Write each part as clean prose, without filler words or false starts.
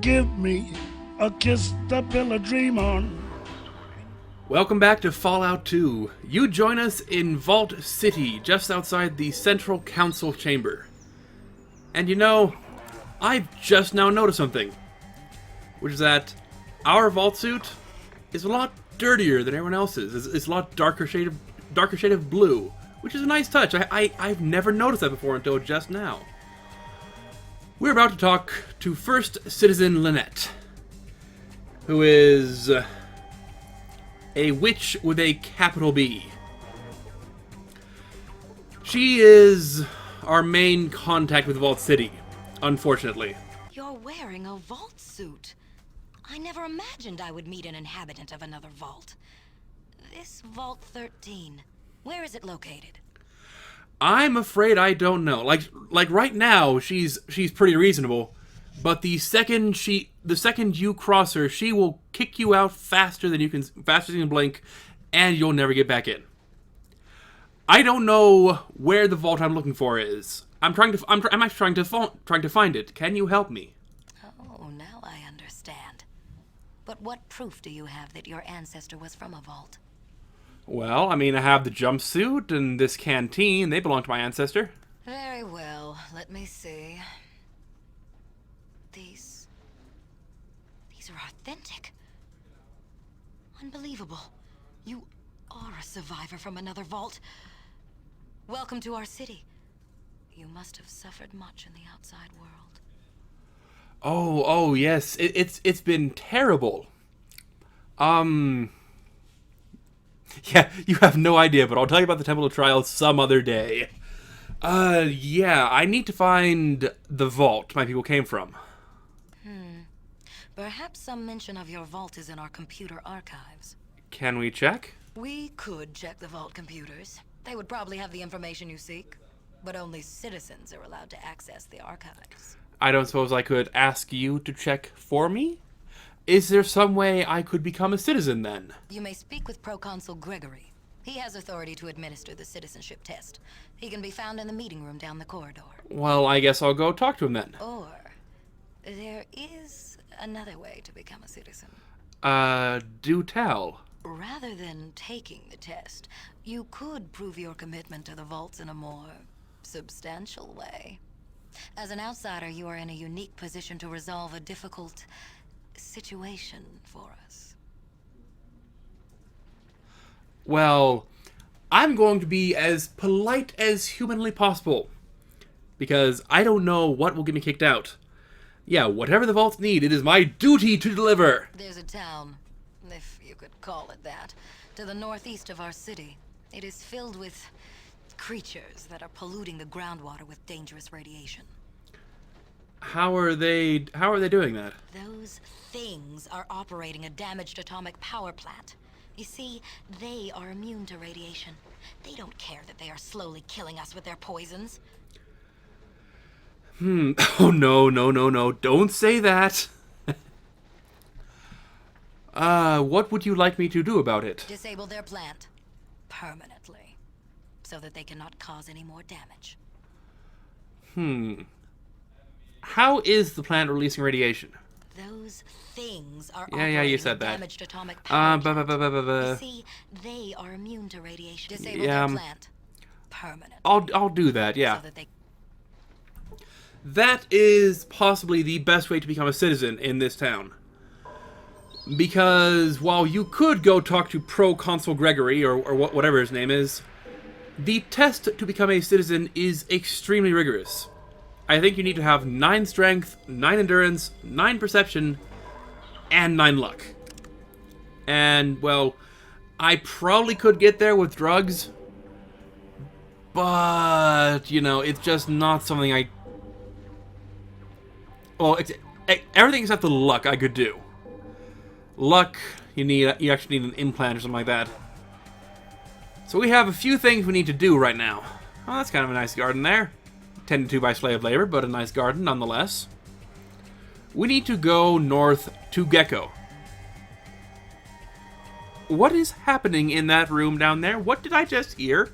give me a kiss to build a dream on. Welcome back to Fallout 2. You join us in Vault City, just outside the Central Council Chamber. And you know, I've just now noticed something. Which is that our vault suit is a lot dirtier than everyone else's. It's a lot darker shade of blue, which is a nice touch. I've never noticed that before until just now. We're about to talk to First Citizen Lynette, who is a witch with a capital B. She is our main contact with Vault City, unfortunately. You're wearing a vault suit. I never imagined I would meet an inhabitant of another vault. This Vault 13, where is it located? I'm afraid I don't know. Like right now, she's pretty reasonable, but the second you cross her, she will kick you out faster than you can blink, and you'll never get back in. I don't know where the vault I'm looking for is. I'm actually trying to find it. Can you help me? Oh, now I understand. But what proof do you have that your ancestor was from a vault? Well, I mean, I have the jumpsuit and this canteen. They belong to my ancestor. Very well. Let me see. These are authentic. Unbelievable. You are a survivor from another vault. Welcome to our city. You must have suffered much in the outside world. Oh yes. It's been terrible. Yeah, you have no idea, but I'll tell you about the Temple of Trials some other day. Yeah, I need to find the vault my people came from. Perhaps some mention of your vault is in our computer archives. Can we check? We could check the vault computers. They would probably have the information you seek, but only citizens are allowed to access the archives. I don't suppose I could ask you to check for me? Is there some way I could become a citizen then? You may speak with Proconsul Gregory. He has authority to administer the citizenship test. He can be found in the meeting room down the corridor. Well, I guess I'll go talk to him then. Or there is another way to become a citizen. Do tell. Rather than taking the test, you could prove your commitment to the vaults in a more substantial way. As an outsider, you are in a unique position to resolve a difficult situation for us. Well, I'm going to be as polite as humanly possible, because I don't know what will get me kicked out. Yeah, whatever the vaults need, it is my duty to deliver. There's a town, if you could call it that, to the northeast of our city. It is filled with creatures that are polluting the groundwater with dangerous radiation. How are they doing that? Those things are operating a damaged atomic power plant. You see, they are immune to radiation. They don't care that they are slowly killing us with their poisons. Oh, no. Don't say that. What would you like me to do about it? Disable their plant. Permanently. So that they cannot cause any more damage. How is the plant releasing radiation? Those things are Yeah, you said a that. damaged atomic power plant. You Uh, see, they are immune to radiation. Disable Yeah, their plant. Permanently. I'll do that, yeah. So that they... That is possibly the best way to become a citizen in this town. Because while you could go talk to Proconsul Gregory, or whatever his name is, the test to become a citizen is extremely rigorous. I think you need to have 9 strength, 9 endurance, 9 perception, and 9 luck. And, well, I probably could get there with drugs, but, you know, it's just not something I... Well, everything except the luck I could do. Luck, you actually need an implant or something like that. So we have a few things we need to do right now. Oh, that's kind of a nice garden there. Tended to by slave labor, but a nice garden nonetheless. We need to go north to Gecko. What is happening in that room down there? What did I just hear?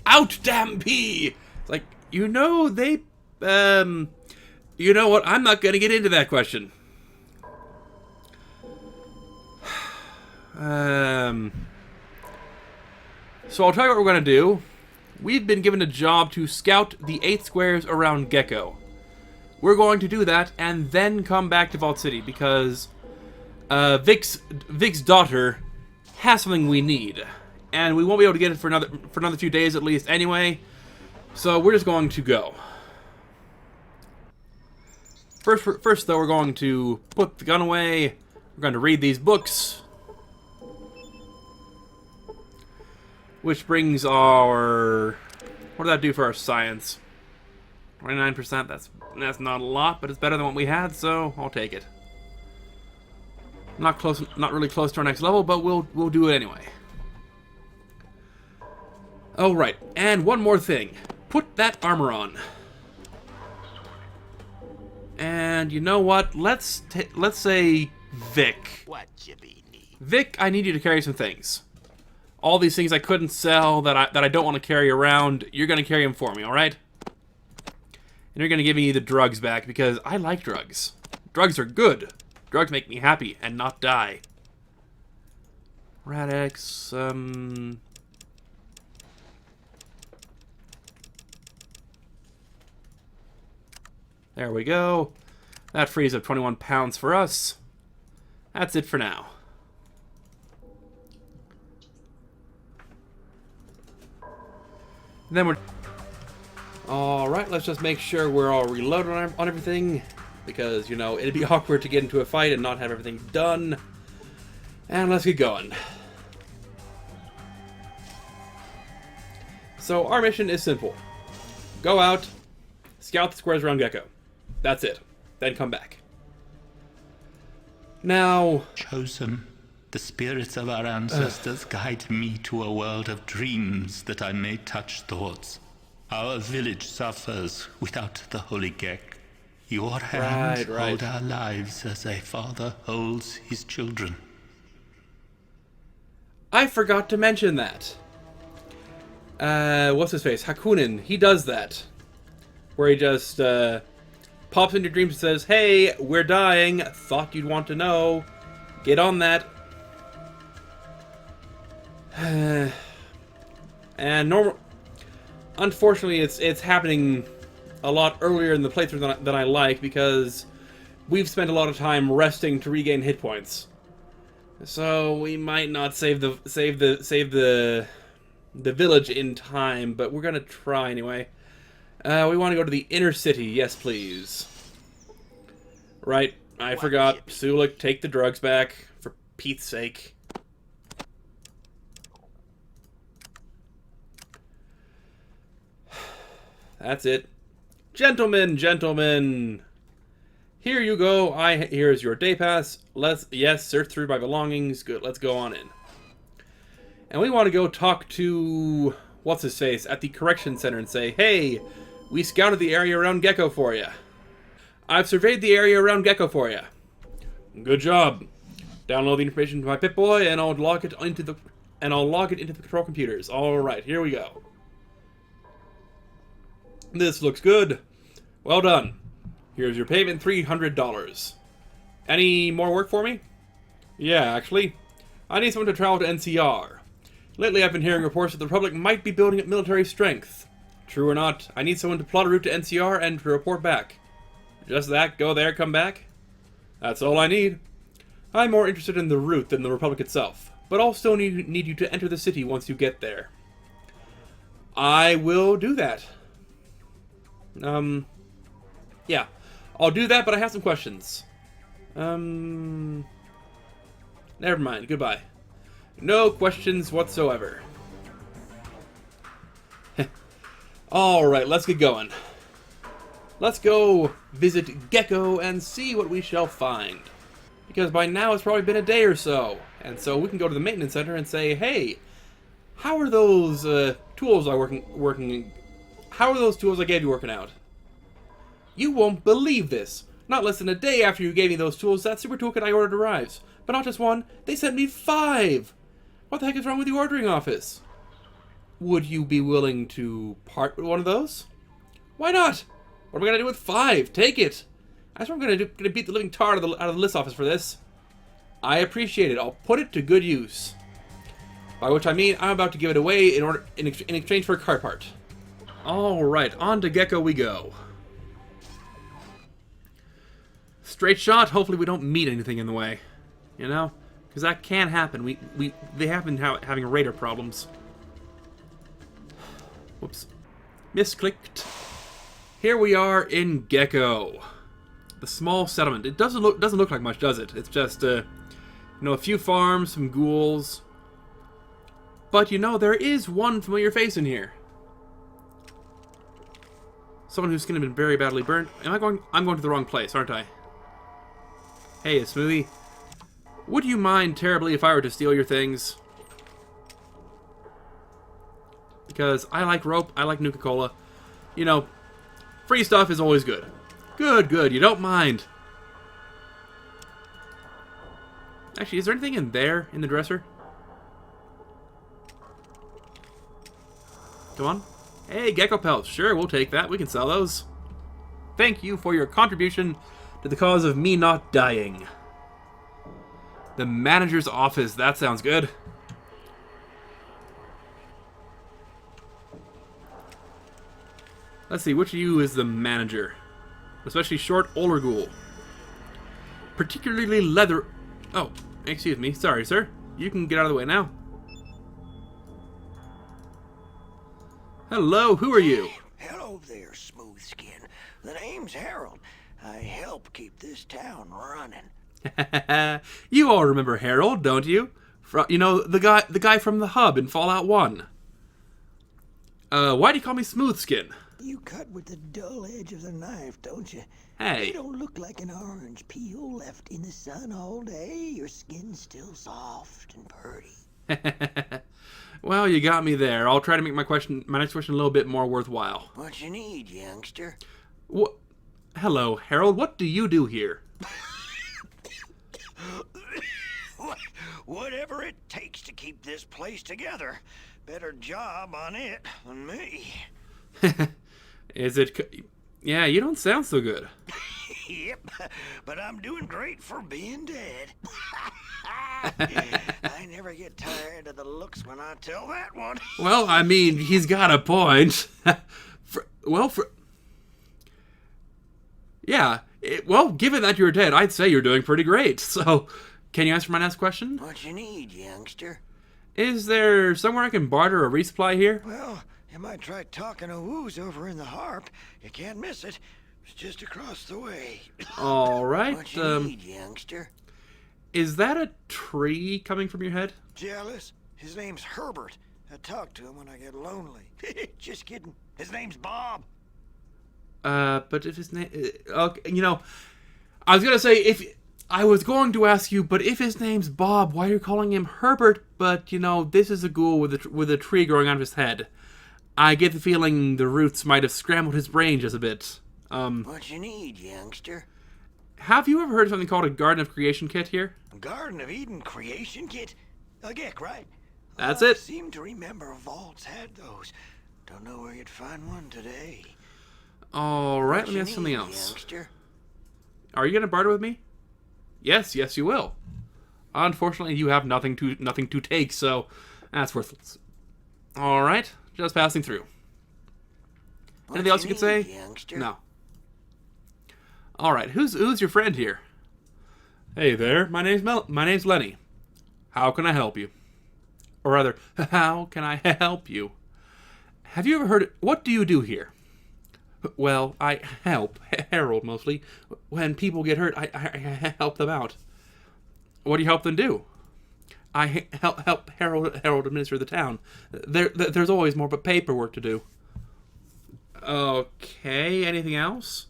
Out, damn pea! Like, you know, they, you know what? I'm not gonna get into that question. So I'll tell you what we're going to do. We've been given a job to scout the 8 squares around Gecko. We're going to do that and then come back to Vault City because Vic's daughter has something we need. And we won't be able to get it for another few days at least anyway. So we're just going to go. First though, we're going to put the gun away. We're going to read these books. Which brings our... What did that do for our science? 29%. That's not a lot, but it's better than what we had, so I'll take it. Not really close to our next level, but we'll do it anyway. Oh right, and one more thing. Put that armor on. And you know what? Let's say Vic. What you be need? Vic, I need you to carry some things. All these things I couldn't sell that I don't want to carry around, you're going to carry them for me, alright? And you're going to give me the drugs back because I like drugs. Drugs are good. Drugs make me happy and not die. Radix, there we go. That frees up 21 pounds for us. That's it for now. Then we're... Alright, let's just make sure we're all reloaded on everything. Because, you know, it'd be awkward to get into a fight and not have everything done. And let's get going. So, our mission is simple. Go out, scout the squares around Gecko. That's it. Then come back. Now... Chosen, the spirits of our ancestors guide me to a world of dreams that I may touch thoughts. Our village suffers without the holy Gek. Your hands hold our lives as a father holds his children. I forgot to mention that. What's his face? Hakunin. He does that. Where he just, pops into your dreams and says, "Hey, we're dying. Thought you'd want to know. Get on that." And unfortunately, it's happening a lot earlier in the playthrough than I like because we've spent a lot of time resting to regain hit points. So we might not save the village in time, but we're gonna try anyway. We want to go to the inner city. Yes, please. Right, I forgot. Sulik, take the drugs back, for Pete's sake. That's it. Gentlemen! Here you go. Here's your day pass. Yes, search through my belongings. Good, let's go on in. And we want to go talk to... What's-his-face at the correction center and say, "Hey, we scouted the area around Gecko for you. I've surveyed the area around Gecko for you. Good job. Download the information to my Pip-Boy, and I'll log it into the control computers. All right, here we go. This looks good. Well done. Here's your payment, $300. Any more work for me? Yeah, actually. I need someone to travel to NCR. Lately, I've been hearing reports that the Republic might be building up military strength. True or not, I need someone to plot a route to NCR and to report back. Just that, go there, come back? That's all I need. I'm more interested in the route than the Republic itself, but I'll still need you to enter the city once you get there. I will do that. Yeah. I'll do that, but I have some questions. Never mind, goodbye. No questions whatsoever. Alright, let's get going. Let's go visit Gecko and see what we shall find. Because by now it's probably been a day or so. And so we can go to the maintenance center and say, "Hey, how are those tools how are those tools I gave you working out?" "You won't believe this. Not less than a day after you gave me those tools, that super toolkit I ordered arrives. But not just one, they sent me 5! What the heck is wrong with the ordering office? Would you be willing to part with one of those?" "Why not? What am I going to do with 5? Take it. I swear I'm going to beat the living tar out of the list office for this." I appreciate it. I'll put it to good use. By which I mean I'm about to give it away in exchange for a car part. Alright, on to Gecko we go. Straight shot, hopefully we don't meet anything in the way. You know? Because that can happen. They have been having radar problems. Whoops. Misclicked. Here we are in Gecko. The small settlement. It doesn't look like much, does it? It's just, you know, a few farms, some ghouls. But, you know, there is one familiar face in here. Someone whose skin has been very badly burned. I'm going to the wrong place, aren't I? Hey, Smoothie. Would you mind terribly if I were to steal your things? Because I like rope, I like Nuka-Cola. You know, free stuff is always good. Good, you don't mind. Actually, is there anything in there, in the dresser? Come on. Hey, gecko pelts. Sure, we'll take that. We can sell those. Thank you for your contribution to the cause of me not dying. The manager's office. That sounds good. Let's see, which of you is the manager? Especially short, older ghoul. Particularly leather... Oh, excuse me. Sorry, sir. You can get out of the way now. Hello, who are you? Hello there, Smooth Skin. The name's Harold. I help keep this town running. You all remember Harold, don't you? You know, the guy from the hub in Fallout 1. Why do you call me Smooth Skin? You cut with the dull edge of the knife, don't you? Hey. You don't look like an orange peel left in the sun all day. Your skin's still soft and pretty. Well, you got me there. I'll try to make my next question a little bit more worthwhile. What you need, youngster? What? Hello, Harold. What do you do here? Whatever it takes to keep this place together. Better job on it than me. Is it... Yeah, you don't sound so good. Yep, but I'm doing great for being dead. I never get tired of the looks when I tell that one. Well, I mean, he's got a point. Yeah, well, given that you're dead, I'd say you're doing pretty great. So, can you answer my next question? What you need, youngster? Is there somewhere I can barter a resupply here? Well, you might try talking to Woo's over in the Harp. You can't miss it. It's just across the way. All right. What you need, youngster? Is that a tree coming from your head? Jealous? His name's Herbert. I talk to him when I get lonely. Just kidding. His name's Bob. But if his name... okay, you know, I was gonna say, I was going to ask you, but if his name's Bob, why are you calling him Herbert? But, you know, this is a ghoul with a tree growing out of his head. I get the feeling the roots might have scrambled his brain just a bit. What you need, youngster? Have you ever heard of something called a Garden of Creation kit here? Garden of Eden creation kit? A geck, right? That's I it. seem to remember Vault's had those. Don't know where you'd find one today. All right, let me ask something else. Are you gonna barter with me? Yes, you will. Unfortunately, you have nothing to take, so that's worthless. All right, just passing through. Anything else you could say? Youngster? No. All right, who's your friend here? Hey there, my name's Lenny. How can I help you? Or rather, how can I help you? Have you ever heard? What do you do here? Well, I help Harold mostly. When people get hurt, I help them out. What do you help them do? I help Harold administer the town. There's always more but paperwork to do. Okay, anything else?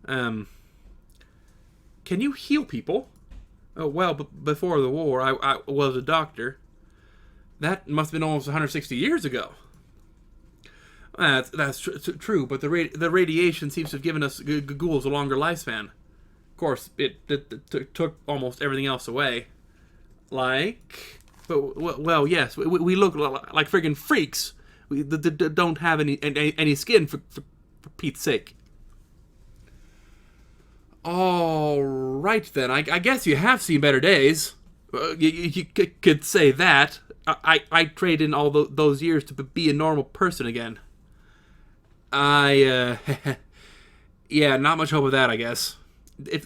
Can you heal people? Oh, well, before the war, I was a doctor. That must have been almost 160 years ago. That's true, but the radiation seems to have given us ghouls a longer lifespan. Of course, it took almost everything else away. Like... But, well, yes, we look like friggin' freaks. We don't have any skin, for Pete's sake. All right, then. I guess you have seen better days. You could say that. I trade in all those years to be a normal person again. Yeah, not much hope of that, I guess. If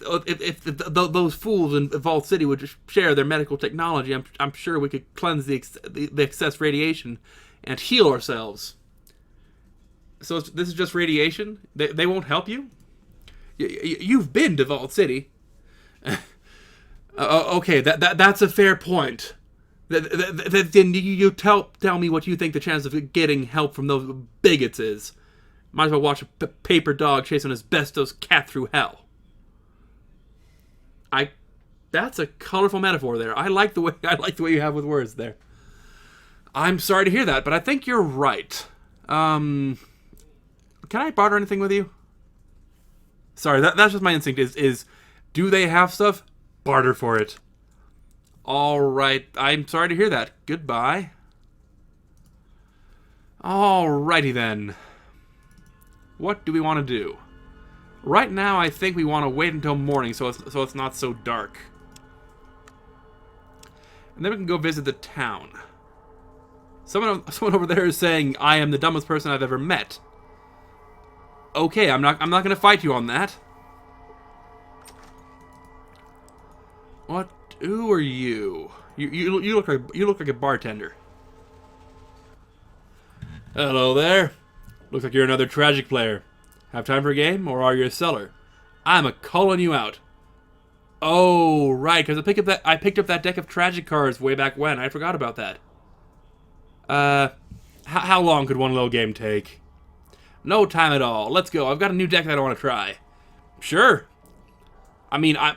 those fools in Vault City would just share their medical technology, I'm sure we could cleanse the excess radiation and heal ourselves. So this is just radiation? They won't help you? You've been to Vault City. Okay, that's a fair point. Then you tell me what you think the chance of getting help from those bigots is. Might as well watch a paper dog chase an asbestos cat through hell. That's a colorful metaphor there. I like the way you have with words there. I'm sorry to hear that, but I think you're right. Can I barter anything with you? Sorry, that's just my instinct is do they have stuff? Barter for it. Alright, I'm sorry to hear that. Goodbye. Alrighty then. What do we want to do? Right now, I think we want to wait until morning so it's not so dark. And then we can go visit the town. Someone over there is saying, I am the dumbest person I've ever met. Okay, I'm not going to fight you on that. What? Who are you? You look like a bartender. Hello there. Looks like you're another tragic player. Have time for a game, or are you a seller? I'm calling you out. Oh, right, because I picked up that deck of tragic cards way back when. I forgot about that. How long could one little game take? No time at all. Let's go. I've got a new deck that I want to try. Sure. I mean, I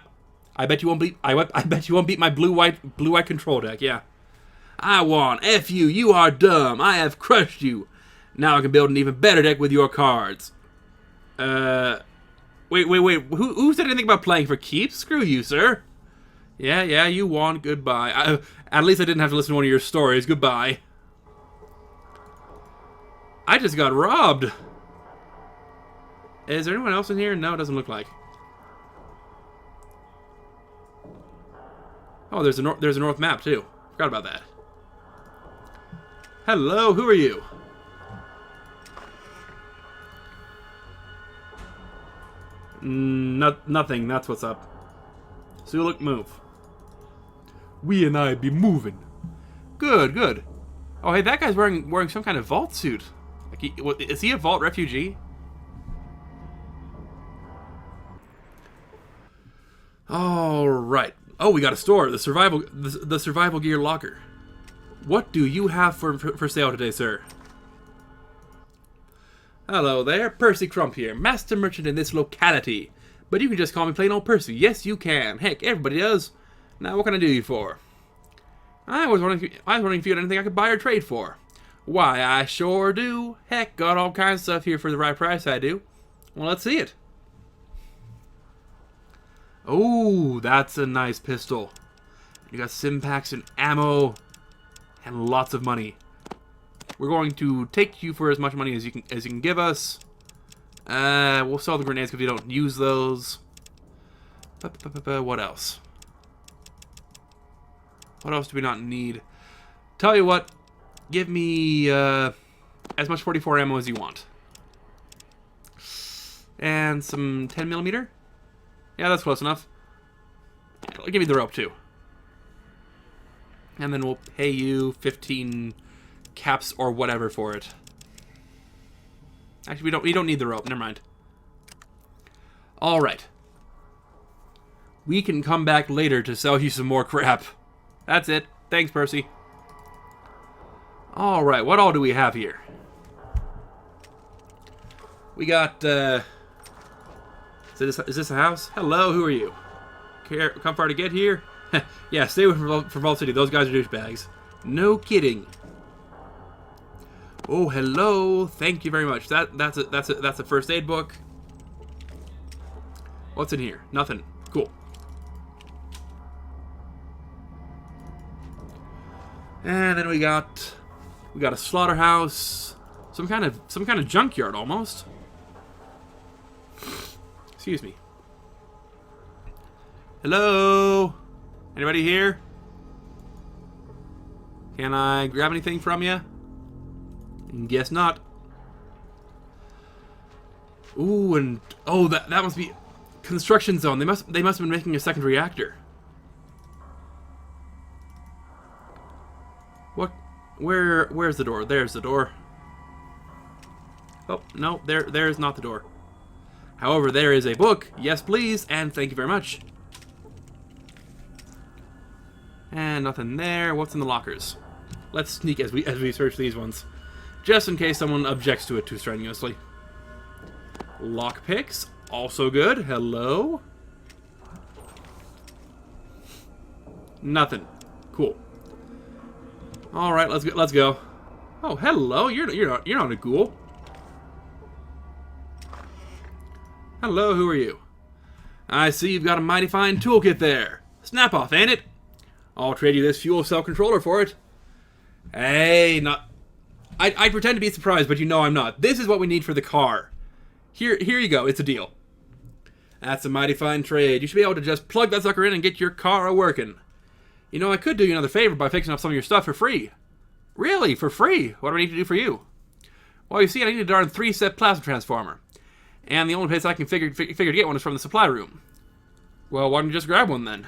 bet you won't beat. I bet you won't beat my blue white control deck. Yeah. I won. F you. You are dumb. I have crushed you. Now I can build an even better deck with your cards. Wait. Who said anything about playing for keeps? Screw you, sir. Yeah, you won. Goodbye. At least I didn't have to listen to one of your stories. Goodbye. I just got robbed. Is there anyone else in here? No, it doesn't look like. Oh, there's a north map too. Forgot about that. Hello, who are you? Nothing. That's what's up. Suluk, move. We and I be moving. Good. Oh, hey, that guy's wearing some kind of vault suit. Like is he a vault refugee? All right. Oh, we got a store. The survival gear locker. What do you have for sale today, sir? Hello there, Percy Crump here, master merchant in this locality. But you can just call me plain old Percy. Yes, you can. Heck, everybody does. Now, what can I do you for? I was wondering if you had anything I could buy or trade for. Why, I sure do. Heck, got all kinds of stuff here for the right price, I do. Well, let's see it. Oh, that's a nice pistol. You got Simpacks and ammo and lots of money. We're going to take you for as much money as you can give us. We'll sell the grenades because we don't use those. What else? What else do we not need? Tell you what, give me as much 44 ammo as you want. And some 10mm? Yeah, that's close enough. Give me the rope too. And then we'll pay you 15 caps or whatever for it. Actually, we don't need the rope. Never mind. All right. We can come back later to sell you some more crap. That's it. Thanks, Percy. All right. What all do we have here? We got. Is this a house? Hello. Who are you? Come far to get here? Yeah. Stay away from Vault City. Those guys are douchebags. No kidding. Oh, hello. Thank you very much. That's a first aid book. What's in here? Nothing. Cool. And then we got a slaughterhouse, some kind of junkyard almost. Excuse me. Hello? Anybody here? Can I grab anything from you? Guess not. Ooh, and oh, that must be construction zone. They must have been making a second reactor. What? Where's the door? There's the door. Oh, no, there's not the door. However, there is a book. Yes, please, and thank you very much. And nothing there. What's in the lockers? Let's sneak as we search these ones, just in case someone objects to it too strenuously. Lockpicks, also good. Hello. Nothing. Cool. All right, let's go. Oh, hello. You're not a ghoul. Hello, who are you? I see you've got a mighty fine toolkit there. Snap off, ain't it? I'll trade you this fuel cell controller for it. Hey, not. I pretend to be surprised, but you know I'm not. This is what we need for the car. Here you go. It's a deal. That's a mighty fine trade. You should be able to just plug that sucker in and get your car a-working. You know, I could do you another favor by fixing up some of your stuff for free. Really? For free? What do I need to do for you? Well, you see, I need a darn 3-step plasma transformer. And the only place I can figure to get one is from the supply room. Well, why don't you just grab one then?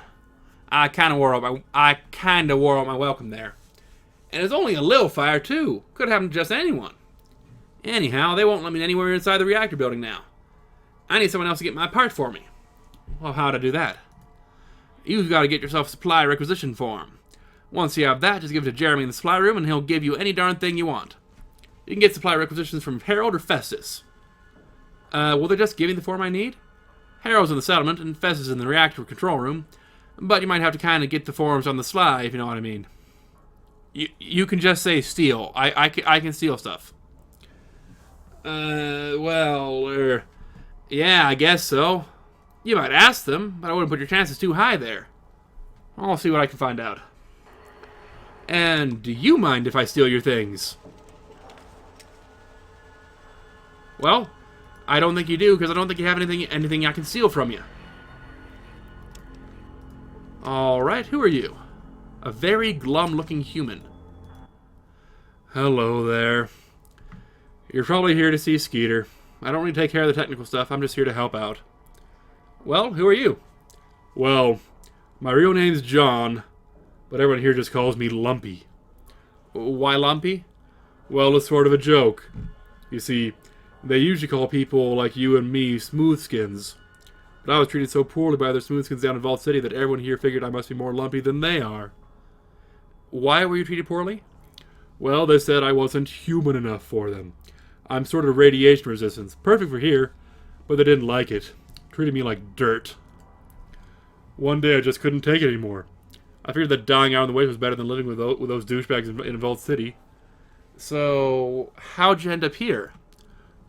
I kinda wore out my welcome there. And it's only a little fire too. Could happen to just anyone. Anyhow, they won't let me anywhere inside the reactor building now. I need someone else to get my part for me. Well, how to do that? You've got to get yourself a supply requisition form. Once you have that, just give it to Jeremy in the supply room and he'll give you any darn thing you want. You can get supply requisitions from Harold or Festus. Will they just give me the form I need? Harold's in the settlement and Festus in the reactor control room, but you might have to kind of get the forms on the sly, if you know what I mean. You can just say steal. I can steal stuff. Yeah, I guess so. You might ask them, but I wouldn't put your chances too high there. I'll see what I can find out. And do you mind if I steal your things? Well, I don't think you do, because I don't think you have anything I can steal from you. Alright, who are you? A very glum-looking human. Hello there. You're probably here to see Skeeter. I don't really take care of the technical stuff. I'm just here to help out. Well, who are you? Well, my real name's John, but everyone here just calls me Lumpy. Why Lumpy? Well, it's sort of a joke. You see, they usually call people like you and me smoothskins. But I was treated so poorly by other smoothskins down in Vault City that everyone here figured I must be more lumpy than they are. Why were you treated poorly? Well, they said I wasn't human enough for them. I'm sort of radiation resistance. Perfect for here, but they didn't like it. Treated me like dirt. One day I just couldn't take it anymore. I figured that dying out on the way was better than living with those douchebags in Vault City. So, how'd you end up here?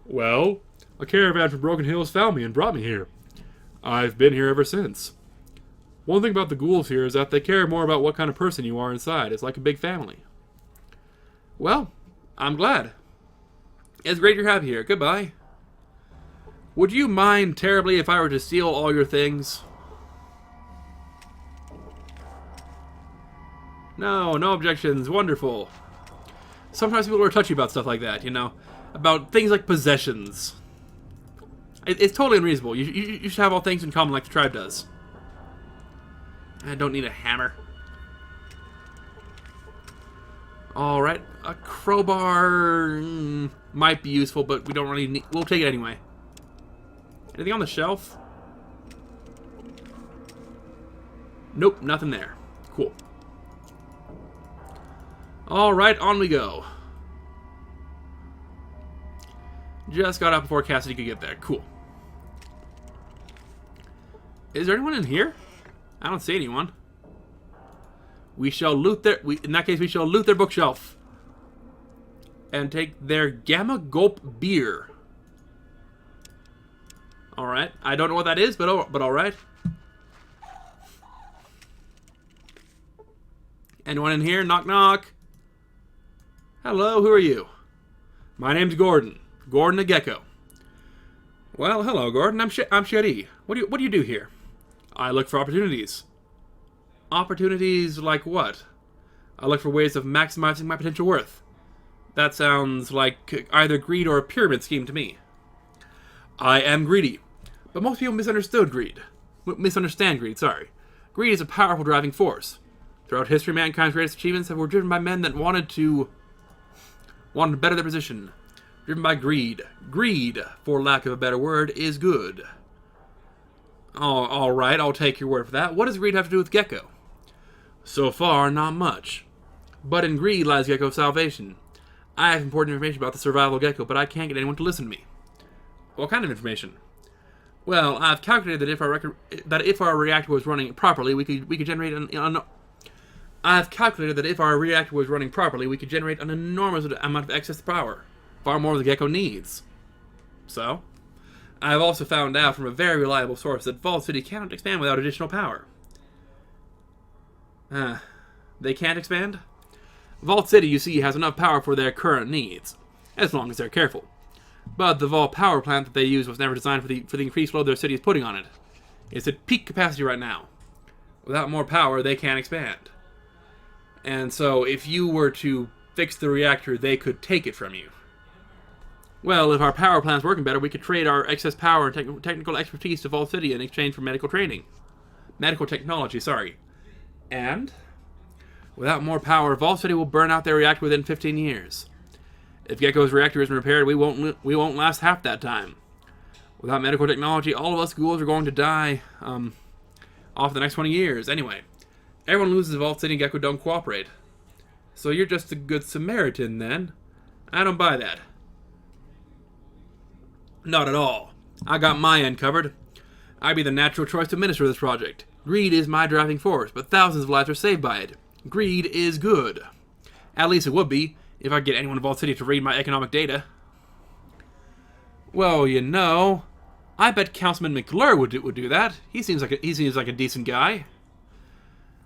Well, a caravan from Broken Hills found me and brought me here. I've been here ever since. One thing about the ghouls here is that they care more about what kind of person you are inside. It's like a big family. Well, I'm glad. It's great you're happy here. Goodbye. Would you mind terribly if I were to steal all your things? No objections. Wonderful. Sometimes people are touchy about stuff like that, you know? About things like possessions. It's totally unreasonable. You should have all things in common like the tribe does. I don't need a hammer. Alright, a crowbar might be useful, but we don't really need... We'll take it anyway. Anything on the shelf? Nope, nothing there. Cool. Alright, on we go. Just got out before Cassidy could get there. Cool. Is there anyone in here? I don't see anyone. We shall loot their... in that case, we shall loot their bookshelf. And take their Gamma Gulp beer. Alright. I don't know what that is, but alright. Anyone in here? Knock, knock. Hello, who are you? My name's Gordon. Gordon the Gecko. Well, hello, Gordon. I'm Cherie. What do you do here? I look for opportunities. Opportunities like what? I look for ways of maximizing my potential worth. That sounds like either greed or a pyramid scheme to me. I am greedy. But most people misunderstand greed. Greed is a powerful driving force. Throughout history, mankind's greatest achievements were driven by men that wanted to better their position. Driven by greed. Greed, for lack of a better word, is good. Oh, alright, I'll take your word for that. What does greed have to do with Gecko? So far, not much. But in greed lies Gecko's salvation. I have important information about the survival of Gecko, but I can't get anyone to listen to me. What kind of information? Well, I've calculated that if our reactor was running properly, we could generate an enormous amount of excess power, far more than Gecko needs. So, I've also found out from a very reliable source that Vault City cannot expand without additional power. They can't expand? Vault City, you see, has enough power for their current needs, as long as they're careful. But the Vault power plant that they use was never designed for the increased load their city is putting on it. It's at peak capacity right now. Without more power, they can't expand. And so, if you were to fix the reactor, they could take it from you. Well, if our power plant's working better, we could trade our excess power and technical expertise to Vault City in exchange for medical training. Medical technology, sorry. And without more power, Vault City will burn out their reactor within 15 years. If Gecko's reactor isn't repaired, we won't last half that time. Without medical technology, all of us ghouls are going to die off the next 20 years. Anyway, everyone loses if Vault City and Gecko don't cooperate. So you're just a good Samaritan, then? I don't buy that. Not at all. I got my end covered. I'd be the natural choice to administer this project. Greed is my driving force, but thousands of lives are saved by it. Greed is good. At least it would be, if I get anyone in Vault City to read my economic data. Well, you know, I bet Councilman McClure would do that. He seems like a decent guy.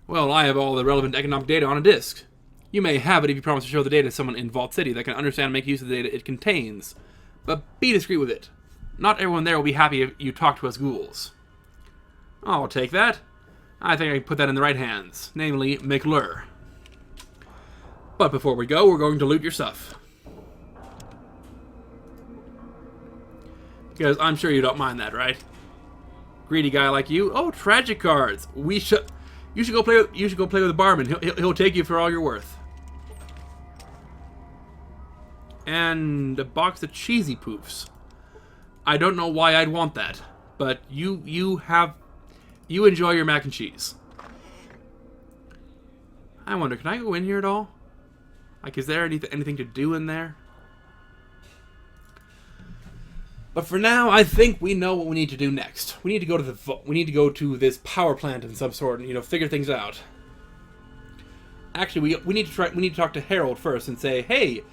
Well, I have all the relevant economic data on a disk. You may have it if you promise to show the data to someone in Vault City that can understand and make use of the data it contains. But be discreet with it. Not everyone there will be happy if you talk to us ghouls. I'll take that. I think I can put that in the right hands, namely McClure. But before we go, we're going to loot your stuff. Because I'm sure you don't mind that, right? Greedy guy like you. Oh, tragic cards. You should go play with the barman. He'll take you for all you're worth. And a box of cheesy poofs. I don't know why I'd want that, but you enjoy your mac and cheese. I wonder, can I go in here at all? Like, is there anything to do in there? But for now, I think we know what we need to do next. We need to go to we need to go to this power plant of some sort and, figure things out. Actually, we need to talk to Harold first and say, hey,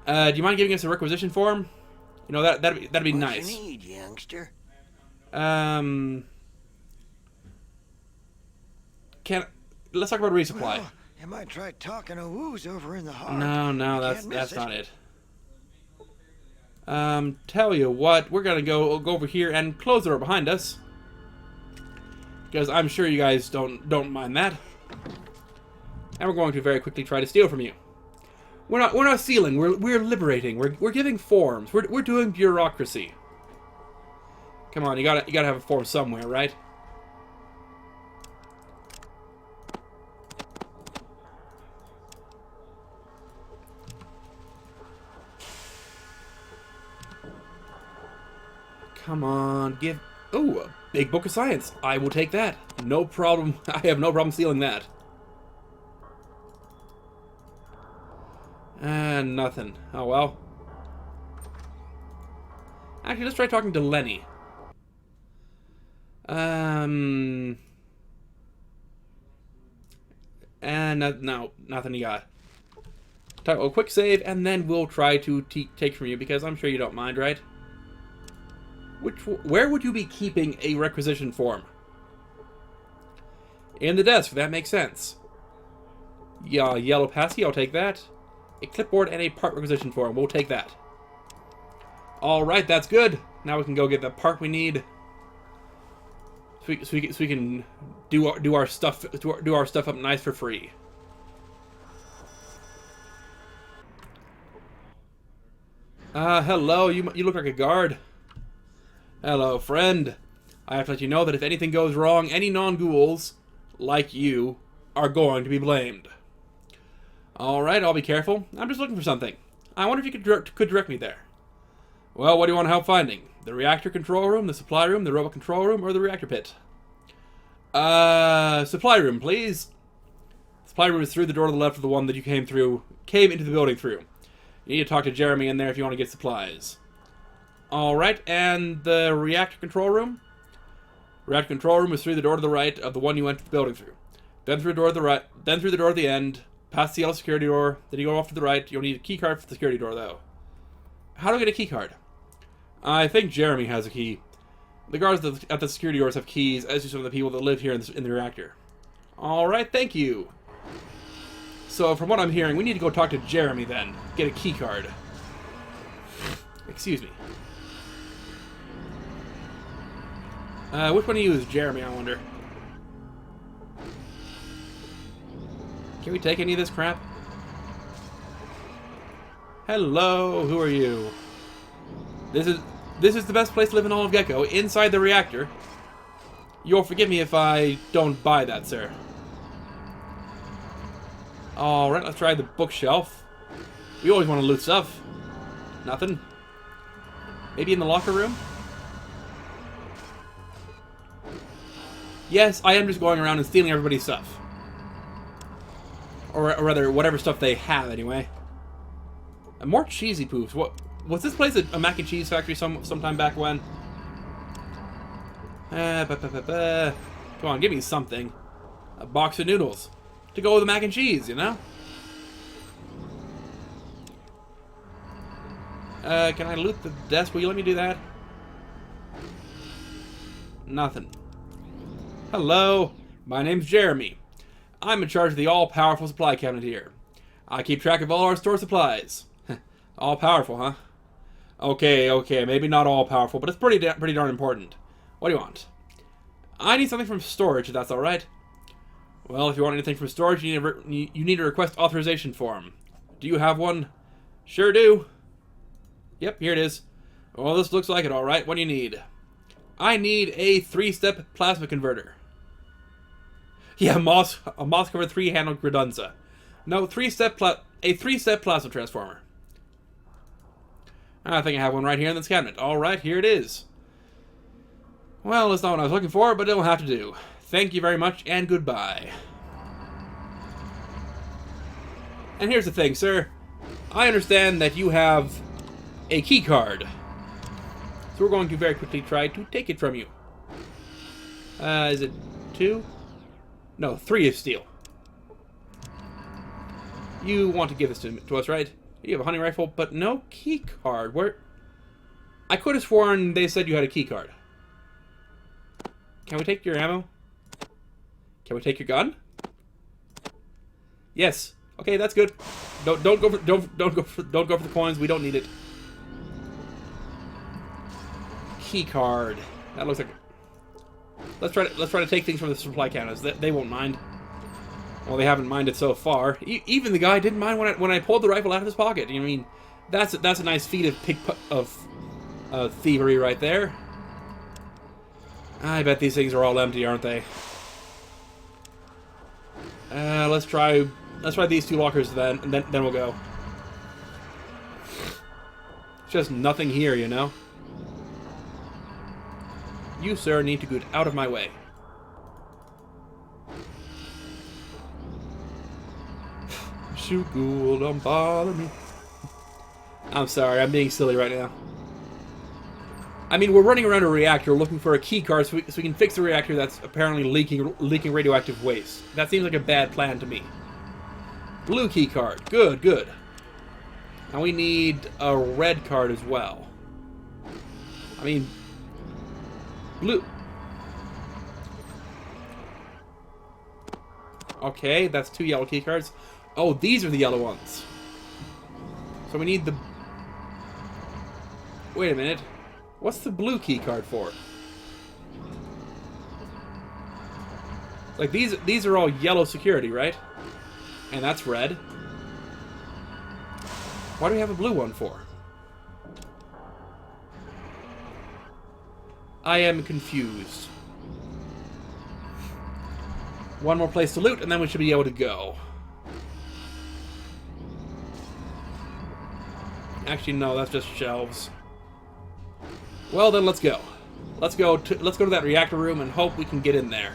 do you mind giving us a requisition form? That'd be nice. What you need, youngster? Let's talk about resupply. Well, you might try talking to Woo's over in the heart. No, that's not it. Tell you what, we're gonna go over here and close the door behind us, because I'm sure you guys don't mind that. And we're going to very quickly try to steal from you. We're not stealing. We're liberating. We're giving forms. We're doing bureaucracy. Come on, you gotta have a form somewhere, right? Come on, oh, a big book of science. I will take that. No problem. I have no problem stealing that. And nothing. Oh well. Actually, let's try talking to Lenny. And no, nothing you got. A quick save, and then we'll try to take from you, because I'm sure you don't mind, right? Where would you be keeping a requisition form? In the desk, that makes sense. Yeah, yellow passy, I'll take that. A clipboard and a part requisition form, we'll take that. Alright, that's good. Now we can go get the part we need. so we can do our stuff up nice for free. Hello. You look like a guard. Hello, friend. I have to let you know that if anything goes wrong, any non-ghouls like you are going to be blamed. All right, I'll be careful. I'm just looking for something. I wonder if you could direct me there. Well, what do you want help finding? The reactor control room, the supply room, the robot control room, or the reactor pit? Supply room, please. Supply room is through the door to the left of the one that you came into the building through. You need to talk to Jeremy in there if you want to get supplies. Alright, and the reactor control room? Reactor control room is through the door to the right of the one you entered the building through. Then through the door to the right, then through the door at the end, past the yellow security door, then you go off to the right. You'll need a key card for the security door, though. How do I get a key card? I think Jeremy has a key. The guards at the security doors have keys, as do some of the people that live here in the reactor. Alright, thank you. So, from what I'm hearing, we need to go talk to Jeremy, then. Get a key card. Excuse me. Which one of you is Jeremy, I wonder? Can we take any of this crap? Hello, who are you? This is the best place to live in all of Gecko, inside the reactor. You'll forgive me if I don't buy that, sir. Alright, let's try the bookshelf. We always want to loot stuff. Nothing. Maybe in the locker room? Yes, I am just going around and stealing everybody's stuff. Or rather, whatever stuff they have, anyway. And more cheesy poofs. What was this place a mac and cheese factory sometime back when? Come on, give me something. A box of noodles. To go with the mac and cheese, you know? Can I loot the desk? Will you let me do that? Nothing. Hello, my name's Jeremy. I'm in charge of the all-powerful supply cabinet here. I keep track of all our store supplies. All-powerful, huh? Okay, maybe not all-powerful, but it's pretty darn important. What do you want? I need something from storage, if that's alright. Well, if you want anything from storage, you need a request authorization form. Do you have one? Sure do. Yep, here it is. Well, this looks like it, alright. What do you need? I need a 3-step plasma converter. Yeah, a moss-covered 3-handled Gredunza. No, a 3-step plasma transformer. I think I have one right here in this cabinet. Alright, here it is. Well, that's not what I was looking for, but it'll have to do. Thank you very much, and goodbye. And here's the thing, sir. I understand that you have a key card. So we're going to very quickly try to take it from you. Is it 2? No, 3 is steel. You want to give this to us, right? You have a hunting rifle, but no key card. Where? I could have sworn they said you had a key card. Can we take your ammo? Can we take your gun? Yes. Okay, that's good. Don't go for the coins. We don't need it. Key card. That looks like. Let's try to take things from the supply counters. They won't mind. Well, they haven't minded so far. Even the guy didn't mind when I pulled the rifle out of his pocket. You know, I mean, that's a nice feat of thievery right there. I bet these things are all empty, aren't they? Let's try these 2 lockers then, and then we'll go. It's just nothing here, you know. You, sir, need to get out of my way. Shoot, ghoul, don't bother me. I'm sorry, I'm being silly right now. I mean, we're running around a reactor looking for a key card so we can fix the reactor that's apparently leaking radioactive waste. That seems like a bad plan to me. Blue key card. Good. Now we need a red card as well. I mean, blue. Okay, that's 2 yellow key cards. Oh, these are the yellow ones. So we need the... Wait a minute. What's the blue key card for? Like, these are all yellow security, right? And that's red. Why do we have a blue one for? I am confused. One more place to loot, and then we should be able to go. Actually, no, that's just shelves. Well, then let's go. Let's go to that reactor room and hope we can get in there.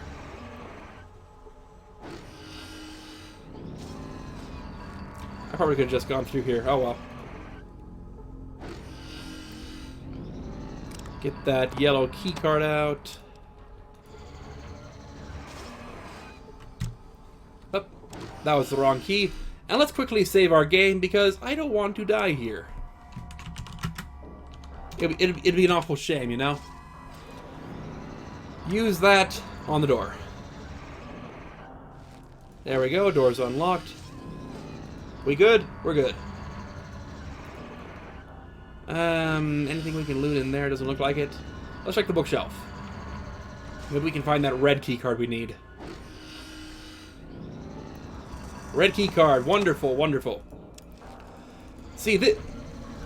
I probably could have just gone through here. Oh well. Get that yellow key card out. Oh, that was the wrong key. And let's quickly save our game because I don't want to die here. It'd be an awful shame, you know? Use that on the door. There we go, door's unlocked. We good? We're good. Anything we can loot in there? Doesn't look like it. Let's check the bookshelf. Maybe we can find that red key card we need. Red key card. Wonderful, wonderful. See,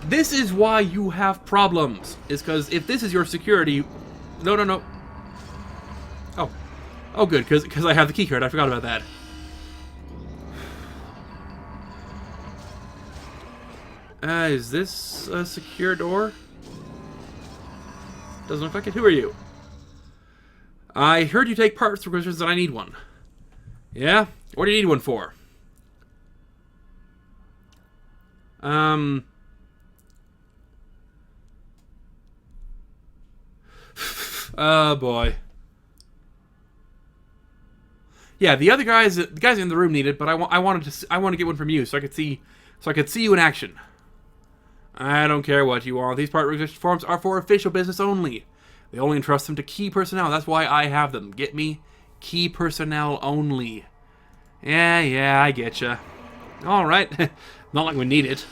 this is why you have problems. Is because if this is your security... No, no, no. Oh. Oh, good, because I have the key card. I forgot about that. Is this a secure door? Doesn't look like it. Who are you? I heard you take parts requisitions and I need one. Yeah? What do you need one for? Oh boy. Yeah, the guys in the room need it, but I want to get one from you so I could see you in action. I don't care what you want. These part requisition forms are for official business only. They only entrust them to key personnel. That's why I have them. Get me? Key personnel only. Yeah, I getcha. Alright. Not like we need it.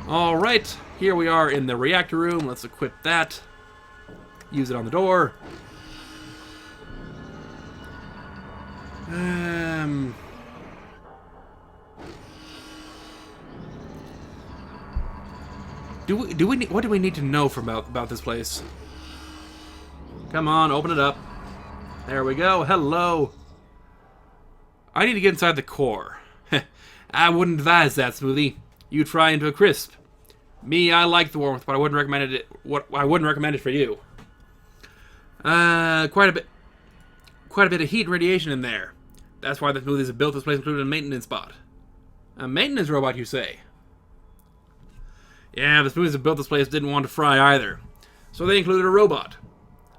Alright. Here we are in the reactor room. Let's equip that. Use it on the door. What do we need to know about this place? Come on, open it up. There we go. Hello. I need to get inside the core. I wouldn't advise that, Smoothie. You try into a crisp. Me, I like the warmth, but I wouldn't recommend it. I wouldn't recommend it for you. Quite a bit of heat and radiation in there. That's why the Smoothies have built this place, including a maintenance spot. A maintenance robot, you say? Yeah, the Smoothies have built this place didn't want to fry either, so they included a robot.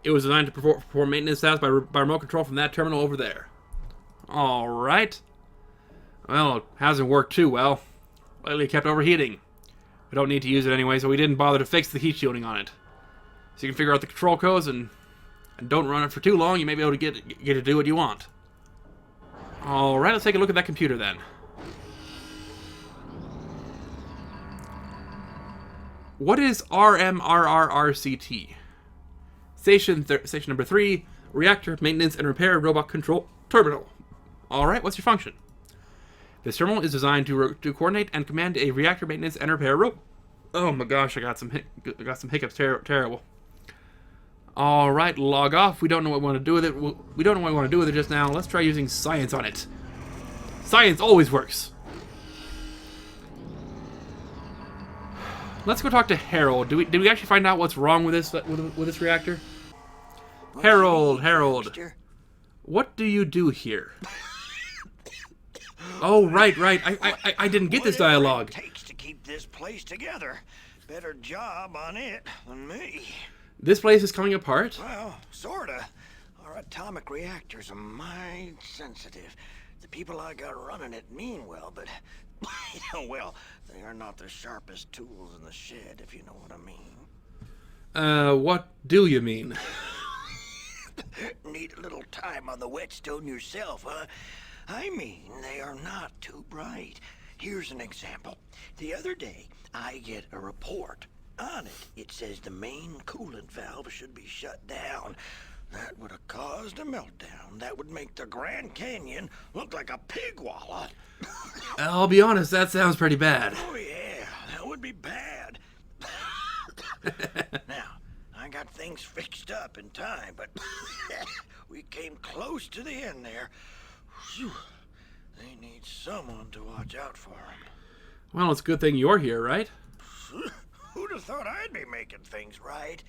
It was designed to perform maintenance tasks by remote control from that terminal over there. Alright. Well, it hasn't worked too well. Lately it kept overheating. We don't need to use it anyway, so we didn't bother to fix the heat shielding on it. So you can figure out the control codes and don't run it for too long, you may be able to get to do what you want. Alright, let's take a look at that computer then. What is RMRRRCT? Station number 3, Reactor Maintenance and Repair Robot Control Terminal. Alright, what's your function? This terminal is designed to coordinate and command a reactor maintenance and repair robot. Oh my gosh, I got some hiccups. Terrible. Alright, log off. We don't know what we want to do with it. We don't know what we want to do with it just now. Let's try using science on it. Science always works. Let's go talk to Harold. Did we actually find out what's wrong with this reactor? Harold. What do you do here? Oh, right. I didn't get this dialogue. Whatever it takes to keep this place together. Better job on it than me. This place is coming apart? Well, sorta. Our atomic reactors are mighty sensitive. The people I got running it mean well, but, well, they are not the sharpest tools in the shed, if you know what I mean. What do you mean? Need a little time on the whetstone yourself, huh? I mean, they are not too bright. Here's an example. The other day, I get a report. On it, it says the main coolant valve should be shut down. That would have caused a meltdown. That would make the Grand Canyon look like a pig wallow. I'll be honest, that sounds pretty bad. Oh yeah, that would be bad. Now, I got things fixed up in time, but we came close to the end there. Whew. They need someone to watch out for them. Well, it's a good thing you're here, right? Who'd have thought I'd be making things right?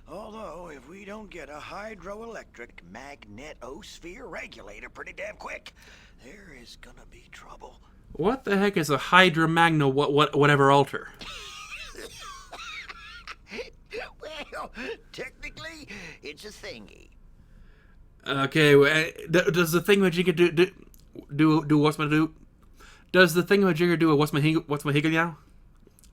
Although, if we don't get a hydroelectric magnetosphere regulator pretty damn quick, there is gonna be trouble. What the heck is a hydromagno whatever alter? Well, technically, it's a thingy. Okay, does the thingamajigger do what's my do? Does the thingamajigger do a what's my higgle now?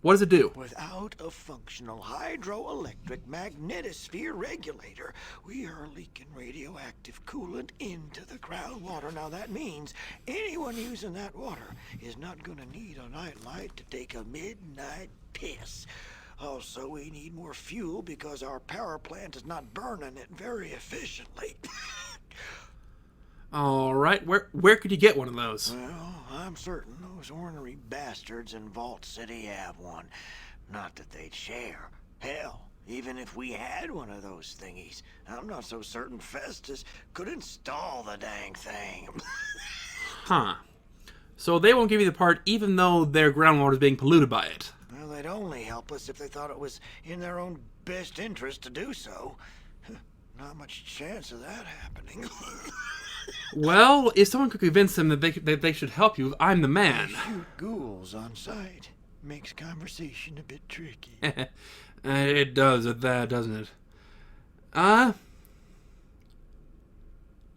What does it do? Without a functional hydroelectric magnetosphere regulator, we are leaking radioactive coolant into the groundwater. Now that means anyone using that water is not going to need a nightlight to take a midnight piss. Also, we need more fuel because our power plant is not burning it very efficiently. All right, where could you get one of those? Well, I'm certain those ornery bastards in Vault City have one. Not that they'd share. Hell, even if we had one of those thingies, I'm not so certain Festus could install the dang thing. Huh. So they won't give you the part even though their groundwater is being polluted by it. Well, they'd only help us if they thought it was in their own best interest to do so. Not much chance of that happening. Well, if someone could convince them that they should help you, I'm the man. Shoot ghouls on sight. Makes conversation a bit tricky. It does that, doesn't it?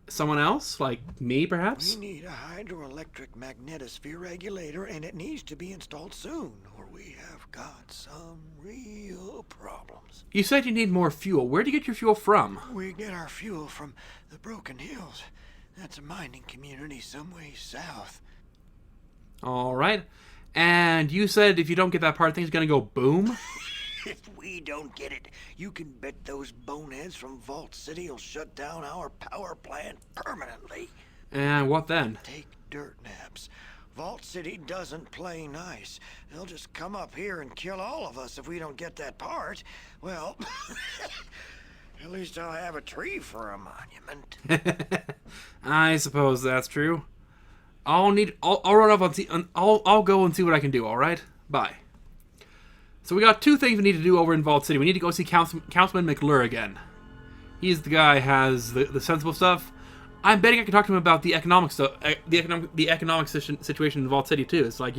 Someone else? Like me, perhaps? We need a hydroelectric magnetosphere regulator, and it needs to be installed soon, or we have got some real problems. You said you need more fuel. Where do you get your fuel from? We get our fuel from the Broken Hills. That's a mining community some ways south. All right. And you said if you don't get that part, things gonna go boom? If we don't get it, you can bet those boneheads from Vault City will shut down our power plant permanently. And what then? Take dirt naps. Vault City doesn't play nice. They'll just come up here and kill all of us if we don't get that part. Well, at least I'll have a tree for a monument. I suppose that's true. I'll run up and see. I'll go and see what I can do. All right. Bye. So we got two things we need to do over in Vault City. We need to go see Councilman McClure again. He's the guy who has the sensible stuff. I'm betting I can talk to him about the economic stuff, the economic situation in Vault City too. It's like,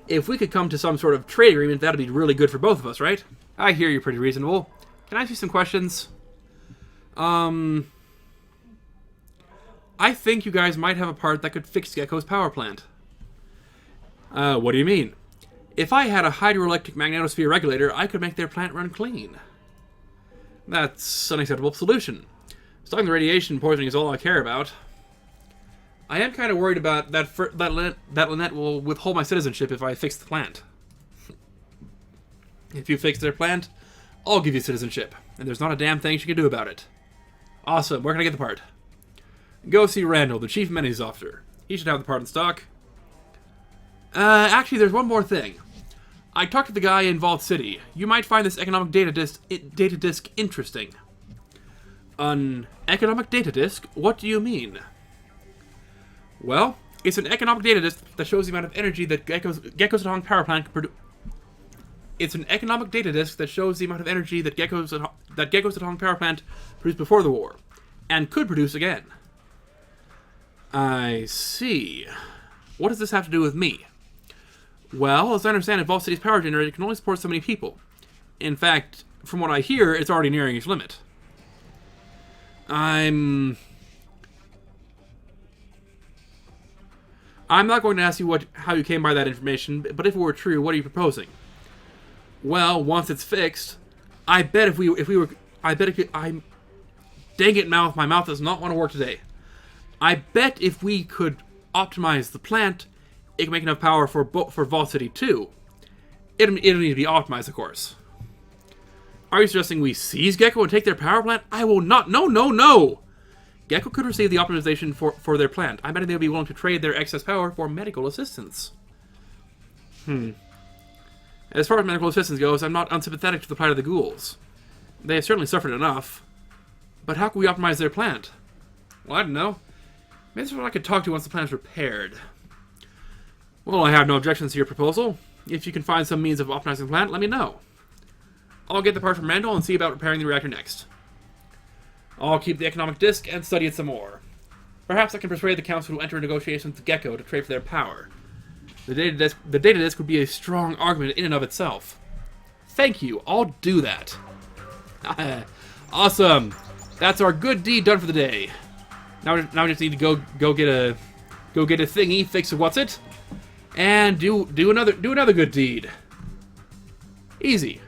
if we could come to some sort of trade agreement, that'd be really good for both of us, right? I hear you're pretty reasonable. Can I ask you some questions? I think you guys might have a part that could fix Gecko's power plant. What do you mean? If I had a hydroelectric magnetosphere regulator, I could make their plant run clean. That's an acceptable solution. Stopping the radiation poisoning is all I care about. I am kind of worried about that Lynette will withhold my citizenship if I fix the plant. If you fix their plant, I'll give you citizenship, and there's not a damn thing she can do about it. Awesome, where can I get the part? Go see Randall, the chief amenities officer. He should have the part in stock. Actually, there's one more thing. I talked to the guy in Vault City. You might find this economic data disk interesting. An economic data disk? What do you mean? Well, it's an economic data disk that shows the amount of energy that Gecko's Atong power plant can produce. It's an economic data disk that shows the amount of energy that Gecko's Atong power plant produced before the war, and could produce again. I see. What does this have to do with me? Well, as I understand it, Vault City's power generator can only support so many people. In fact, from what I hear, it's already nearing its limit. I'm not going to ask you how you came by that information, but if it were true, what are you proposing? Well, once it's fixed, I bet dang it, my mouth does not want to work today. I bet if we could optimize the plant, it can make enough power for Vault City too. It'll need to be optimized, of course. Are you suggesting we seize Gecko and take their power plant? I will not. No, no, no! Gecko could receive the optimization for their plant. I bet they'll be willing to trade their excess power for medical assistance. As far as medical assistance goes, I'm not unsympathetic to the plight of the ghouls. They have certainly suffered enough. But how can we optimize their plant? Well, I don't know. Maybe that's what I could talk to once the plant is repaired. Well, I have no objections to your proposal. If you can find some means of optimizing the plant, let me know. I'll get the part from Randall and see about repairing the reactor next. I'll keep the economic disc and study it some more. Perhaps I can persuade the council to enter negotiations with Gecko to trade for their power. The data disc would be a strong argument in and of itself. Thank you. I'll do that. Awesome. That's our good deed done for the day. Now we just need to go get a thingy, fix a Whatsit, and do another good deed. Easy.